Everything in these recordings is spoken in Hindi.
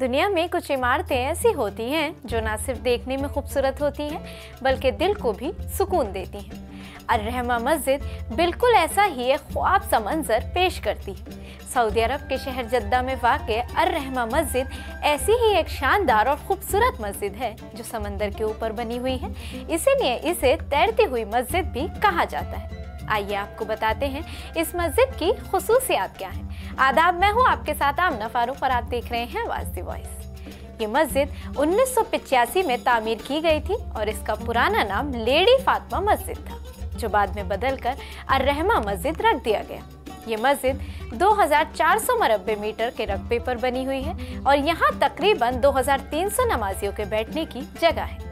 दुनिया में कुछ इमारतें ऐसी होती हैं जो न सिर्फ देखने में खूबसूरत होती हैं बल्कि दिल को भी सुकून देती हैं। अर-रहमा मस्जिद बिल्कुल ऐसा ही एक ख्वाब सा मंजर पेश करती है। सऊदी अरब के शहर जद्दा में वाक़े अर-रहमा मस्जिद ऐसी ही एक शानदार और खूबसूरत मस्जिद है जो समंदर के ऊपर बनी हुई है, इसीलिए इसे तैरती हुई मस्जिद भी कहा जाता है। आइए आपको बताते हैं इस मस्जिद की खुसूसियात क्या है। आदाब, मैं हूँ आपके साथ आमना फारूक और आप देख रहे हैं आवाज़ दी वॉइस। ये मस्जिद 1985 में तामीर की गई थी और इसका पुराना नाम लेडी फातिमा मस्जिद था, जो बाद में बदलकर अर-रहमा मस्जिद रख दिया गया। ये मस्जिद 2400 मरबे मीटर के रकबे पर बनी हुई है और यहाँ तकरीबन 2300 नमाजियों के बैठने की जगह है।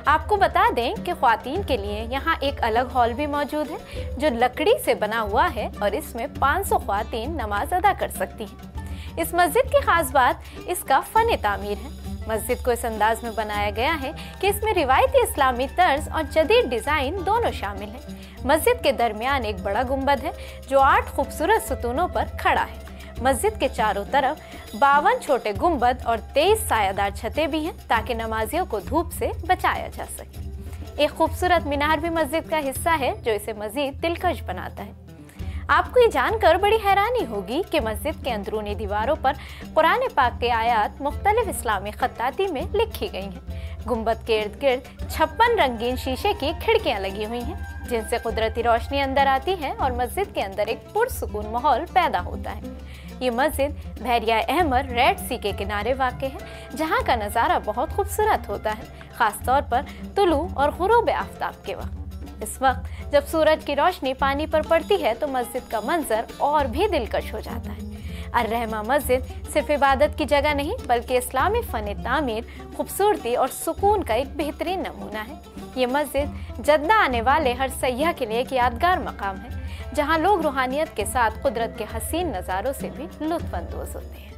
आपको बता दें कि ख्वातीन के लिए यहाँ एक अलग हॉल भी मौजूद है जो लकड़ी से बना हुआ है और इसमें 500 ख्वातीन नमाज अदा कर सकती हैं। इस मस्जिद की खास बात इसका फन तामीर है। मस्जिद को इस अंदाज में बनाया गया है कि इसमें रिवायती इस्लामी तर्ज और जदीद डिज़ाइन दोनों शामिल हैं। मस्जिद के दरमियान एक बड़ा गुंबद है जो 8 खूबसूरत सतूनों पर खड़ा है। मस्जिद के चारों तरफ 52 छोटे गुंबद और 23 सायादार छतें भी हैं ताकि नमाजियों को धूप से बचाया जा सके। एक खूबसूरत मीनार भी मस्जिद का हिस्सा है जो इसे मजीद दिलकश बनाता है। आपको ये जानकर बड़ी हैरानी होगी कि मस्जिद के अंदरूनी दीवारों पर कुरान पाक के आयात मुख्तलिफ इस्लामी खत्ताती में लिखी गई हैं। गुंबद के इर्द गिर्द 56 रंगीन शीशे की खिड़कियां लगी हुई हैं जिनसे कुदरती रोशनी अंदर आती है और मस्जिद के अंदर एक पुरसुकून माहौल पैदा होता है। ये मस्जिद बहरिया अहमर रेड सी के किनारे वाक़ है, जहाँ का नज़ारा बहुत खूबसूरत होता है, ख़ास तौर पर तुलू और गुरूब आफ्ताब के वक्त। इस वक्त जब सूरज की रोशनी पानी पर पड़ती है तो मस्जिद का मंजर और भी दिलकश हो जाता है। अर-रहमा मस्जिद सिर्फ इबादत की जगह नहीं बल्कि इस्लामी फ़न तामीर, खूबसूरती और सुकून का एक बेहतरीन नमूना है। ये मस्जिद जद्दा आने वाले हर सयाह के लिए एक यादगार मकाम है, जहाँ लोग रूहानियत के साथ कुदरत के हसीन नज़ारों से भी लुत्फ़ अंदोज़ होते हैं।